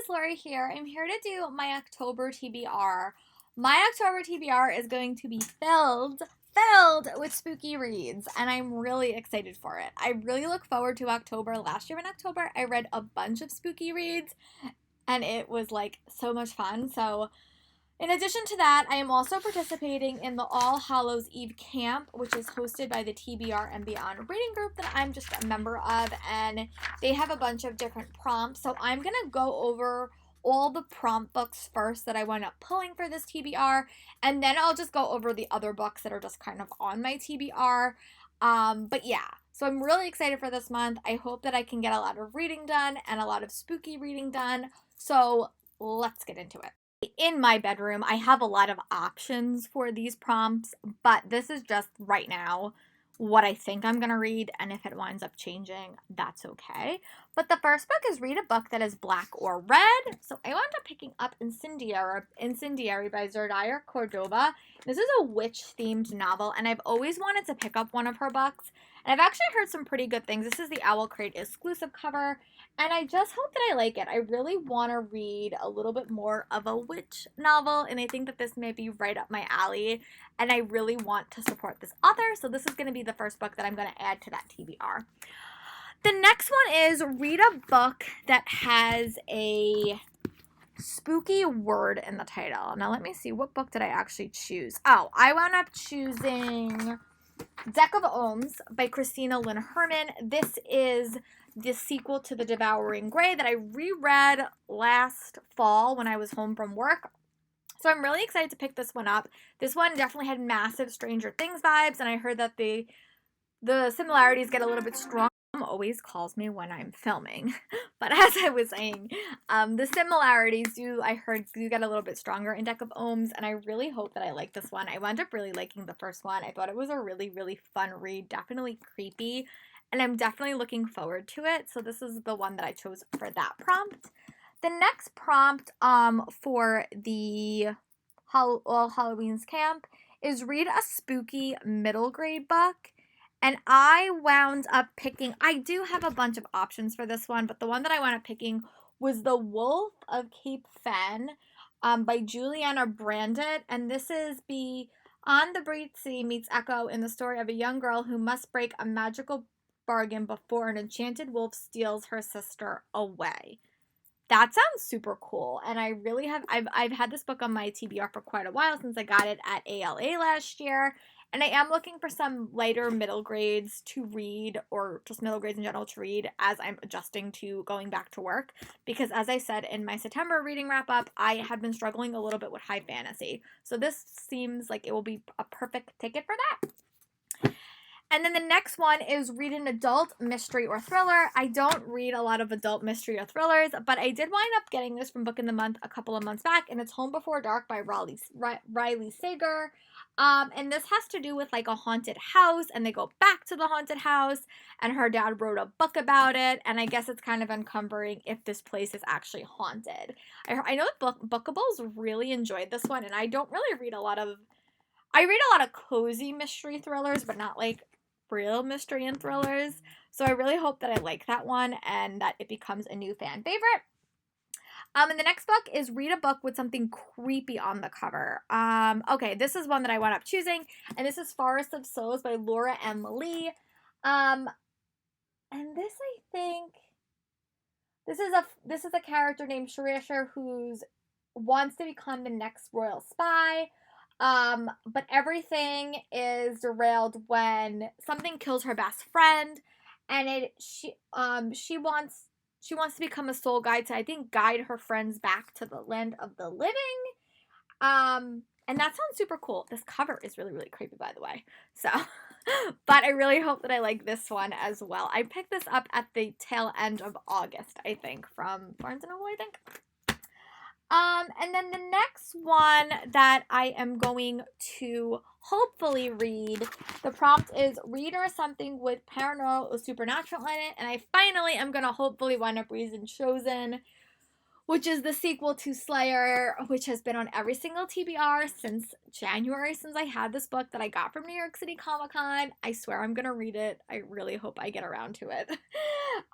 it's Lori here. I'm here to do my October TBR. My October TBR is going to be filled with spooky reads, and I'm really excited for it. I really look forward to October. Last year in October, I read a bunch of spooky reads, and it was like so much fun. So in addition to that, I am also participating in the All Hallows Eve camp, which is hosted by the TBR and Beyond reading group that I'm just a member of, and they have a bunch of different prompts. So I'm going to go over all the prompt books first that I wound up pulling for this TBR, and then I'll just go over the other books that are just kind of on my TBR. But yeah, so I'm really excited for this month. I hope that I can get a lot of reading done and a lot of spooky reading done. So let's get into it. In my bedroom, I have a lot of options for these prompts, but this is just right now what I think I'm going to read, and if it winds up changing, that's okay. But the first book is read a book that is black or red. So I wound up picking up Incendiary by Zerdaya Cordova. This is a witch-themed novel, and I've always wanted to pick up one of her books, and I've actually heard some pretty good things. This is the Owl Crate exclusive cover, and I just hope that I like it. I really want to read a little bit more of a witch novel, and I think that this may be right up my alley, and I really want to support this author, so this is going to be the first book that I'm going to add to that TBR. The next one is read a book that has a spooky word in the title. Now let me see, what book did I actually choose? Oh, I wound up choosing Deck of Ohms by Christina Lynn Herman. This is the sequel to The Devouring Grey that I reread last fall when I was home from work. So I'm really excited to pick this one up. This one definitely had massive Stranger Things vibes, and I heard that the similarities get a little bit strong. Mom always calls me when I'm filming, but as I was saying, the similarities do get a little bit stronger in Deck of Ohms, and I really hope that I like this one. I wound up really liking the first one. I thought it was a really, really fun read, definitely creepy, and I'm definitely looking forward to it. So this is the one that I chose for that prompt. The next prompt for the All Halloween's camp is read a spooky middle grade book. And I wound up picking, I do have a bunch of options for this one, but the one that I wound up picking was The Wolf of Cape Fen by Juliana Brandit. And this is Beyond the Great Sea meets Echo in the story of a young girl who must break a magical bargain before an enchanted wolf steals her sister away. That sounds super cool, and I really have, I've had this book on my TBR for quite a while since I got it at ALA last year, and I am looking for some lighter middle grades to read, or just middle grades in general to read as I'm adjusting to going back to work, because as I said in my September reading wrap-up, I have been struggling a little bit with high fantasy, so this seems like it will be a perfect ticket for that. And then the next one is read an adult mystery or thriller. I don't read a lot of adult mystery or thrillers, but I did wind up getting this from Book in the Month a couple of months back, and it's Home Before Dark by Riley Sager. And this has to do with like a haunted house, and they go back to the haunted house, and her dad wrote a book about it, and I guess it's kind of uncovering if this place is actually haunted. I know that Bookables really enjoyed this one, and I don't really read I read a lot of cozy mystery thrillers, but not like real mystery and thrillers. So I really hope that I like that one and that it becomes a new fan favorite. And the next book is read a book with something creepy on the cover. Okay, this is one that I wound up choosing, and this is Forest of Souls by Laura M. Lee. And this, I think, this is a character named Sharisha who wants to become the next royal spy. But everything is derailed when something kills her best friend, and she wants to become a soul guide to, I think, guide her friends back to the land of the living. And that sounds super cool. This cover is really, really creepy, by the way. So, but I really hope that I like this one as well. I picked this up at the tail end of August, I think, from Barnes & Noble, I think. And then the next one that I am going to hopefully read, the prompt is read or something with paranormal or supernatural in it, and I finally am going to hopefully wind up reading Chosen, which is the sequel to Slayer, which has been on every single TBR since January, since I had this book that I got from New York City Comic Con. I swear I'm gonna read it. I really hope I get around to it.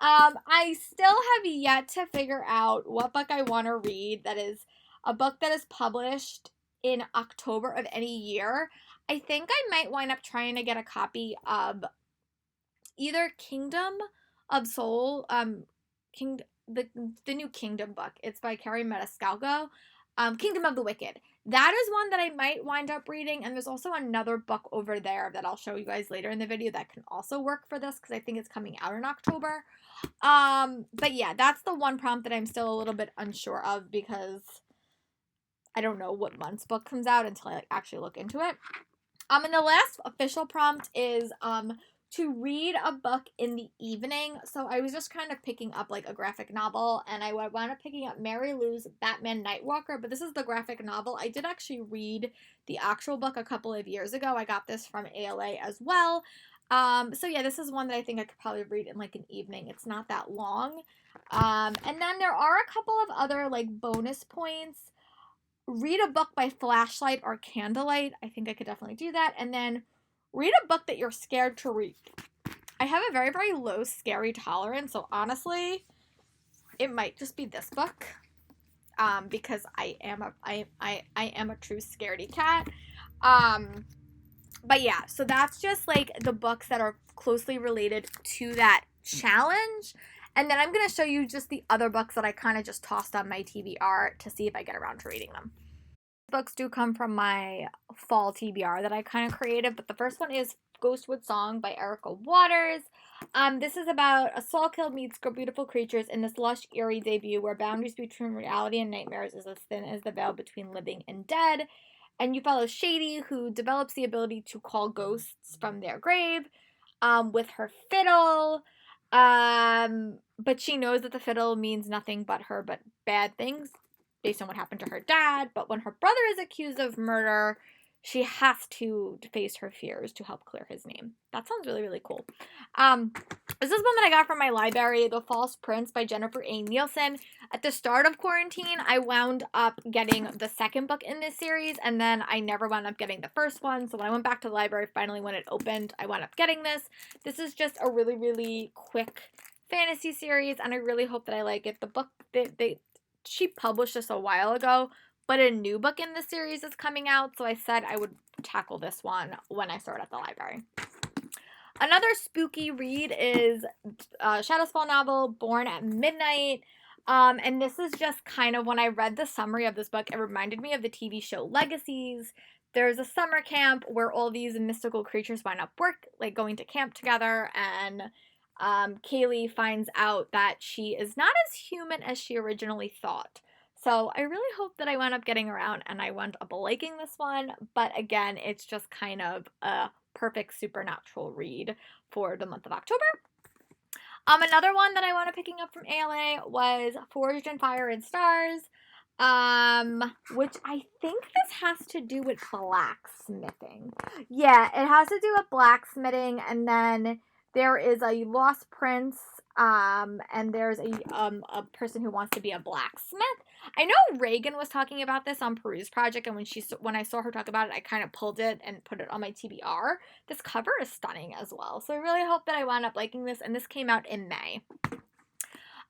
I still have yet to figure out what book I want to read that is a book that is published in October of any year. I think I might wind up trying to get a copy of either Kingdom of Soul, King the new Kingdom book. It's by Carrie Maniscalco. Kingdom of the Wicked. That is one that I might wind up reading, and there's also another book over there that I'll show you guys later in the video that can also work for this because I think it's coming out in October. But yeah, that's the one prompt that I'm still a little bit unsure of because I don't know what month's book comes out until I actually look into it. And the last official prompt is to read a book in the evening. So I was just kind of picking up like a graphic novel, and I wound up picking up Mary Lou's Batman Nightwalker, but this is the graphic novel. I did actually read the actual book a couple of years ago. I got this from ALA as well. So yeah, this is one that I think I could probably read in like an evening. It's not that long. And then there are a couple of other like bonus points. Read a book by flashlight or candlelight. I think I could definitely do that. And then read a book that you're scared to read. I have a very, very low scary tolerance, so honestly, it might just be this book. Because I am a true scaredy cat. But yeah, so that's just like the books that are closely related to that challenge. And then I'm going to show you just the other books that I kind of just tossed on my TBR to see if I get around to reading them. Books do come from my fall TBR that I kind of created, but the first one is Ghostwood Song by Erica Waters. This is about a soul killed meets beautiful creatures in this lush, eerie debut where boundaries between reality and nightmares is as thin as the veil between living and dead. And you follow Shady, who develops the ability to call ghosts from their grave with her fiddle. But she knows that the fiddle means nothing but bad things based on what happened to her dad. But when her brother is accused of murder, she has to face her fears to help clear his name. That sounds really, really cool. This is one that I got from my library, The False Prince by Jennifer A. Nielsen. At the start of quarantine, I wound up getting the second book in this series, and then I never wound up getting the first one. So when I went back to the library, finally when it opened, I wound up getting this. This is just a really, really quick fantasy series, and I really hope that I like it. The book, she published this a while ago, but a new book in the series is coming out, so I said I would tackle this one when I start at the library. Another spooky read is Shadows Fall novel, Born at Midnight. And this is just kind of, when I read the summary of this book, it reminded me of the TV show Legacies. There's a summer camp where all these mystical creatures wind up going to camp together, and Kaylee finds out that she is not as human as she originally thought. So I really hope that I wound up getting around and I wound up liking this one. But again, it's just kind of a perfect supernatural read for the month of October. Another one that I wound up picking up from ALA was Forged in Fire and Stars, which I think this has to do with blacksmithing. Yeah, it has to do with blacksmithing, and then there is a lost prince, and there's a person who wants to be a blacksmith. I know Reagan was talking about this on Peru's Project, and when I saw her talk about it, I kind of pulled it and put it on my TBR. This cover is stunning as well, so I really hope that I wound up liking this, and this came out in May.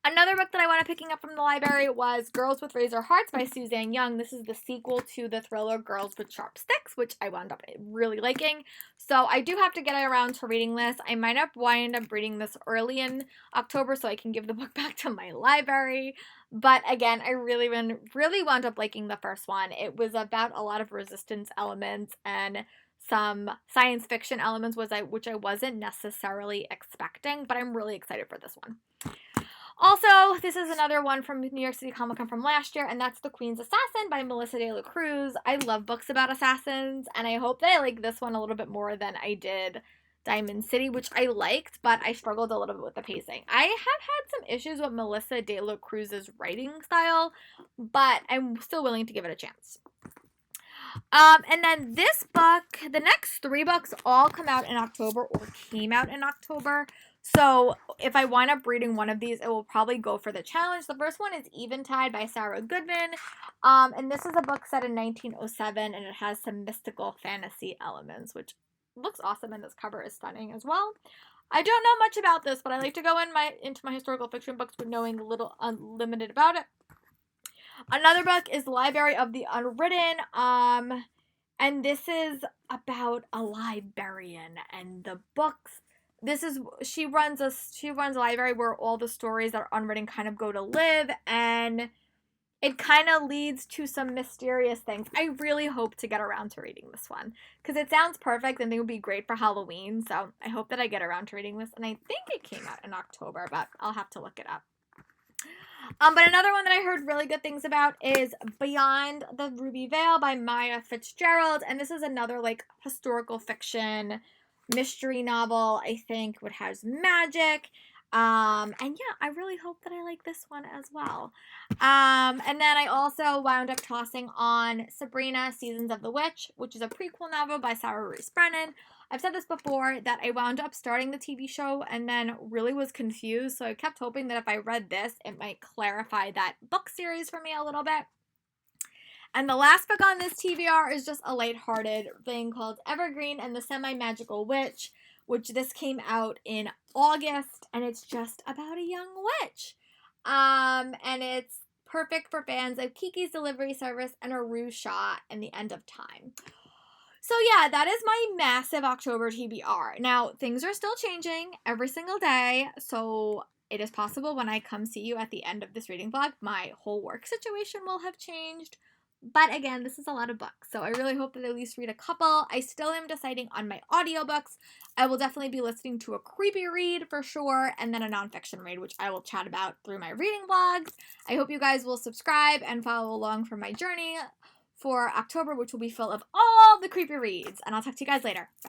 Another book that I wound up picking up from the library was Girls with Razor Hearts by Suzanne Young. This is the sequel to the thriller Girls with Sharp Sticks, which I wound up really liking. So I do have to get around to reading this. I might wind up reading this early in October so I can give the book back to my library. But again, I really wound up liking the first one. It was about a lot of resistance elements and some science fiction elements, which I wasn't necessarily expecting, but I'm really excited for this one. Also, this is another one from New York City Comic Con from last year, and that's The Queen's Assassin by Melissa De La Cruz. I love books about assassins, and I hope that I like this one a little bit more than I did Diamond City, which I liked, but I struggled a little bit with the pacing. I have had some issues with Melissa De La Cruz's writing style, but I'm still willing to give it a chance. And then this book, the next 3 books all come out in October or came out in October. So if I wind up reading one of these, it will probably go for the challenge. The first one is Eventide by Sarah Goodman. And this is a book set in 1907, and it has some mystical fantasy elements, which looks awesome, and this cover is stunning as well. I don't know much about this, but I like to go into my historical fiction books with knowing a little unlimited about it. Another book is Library of the Unwritten. And this is about a librarian and the books. She runs a library where all the stories that are unwritten kind of go to live, and it kind of leads to some mysterious things. I really hope to get around to reading this one because it sounds perfect and it would be great for Halloween. So I hope that I get around to reading this. And I think it came out in October, but I'll have to look it up. But another one that I heard really good things about is Beyond the Ruby Veil by Maya Fitzgerald. And this is another like historical fiction mystery novel, I think, which has magic. And yeah, I really hope that I like this one as well. And then I also wound up tossing on Sabrina, Seasons of the Witch, which is a prequel novel by Sarah Reese Brennan. I've said this before that I wound up starting the TV show and then really was confused. So I kept hoping that if I read this, it might clarify that book series for me a little bit. And the last book on this TBR is just a lighthearted thing called Evergreen and the SemiMagical Witch, which this came out in August, and it's just about a young witch. And it's perfect for fans of Kiki's Delivery Service and a Rue Shot and The End of Time. So yeah, that is my massive October TBR. Now, things are still changing every single day, so it is possible when I come see you at the end of this reading vlog, my whole work situation will have changed. But again, this is a lot of books, so I really hope that I at least read a couple. I still am deciding on my audiobooks. I will definitely be listening to a creepy read for sure, and then a nonfiction read, which I will chat about through my reading vlogs. I hope you guys will subscribe and follow along for my journey for October, which will be full of all the creepy reads. And I'll talk to you guys later.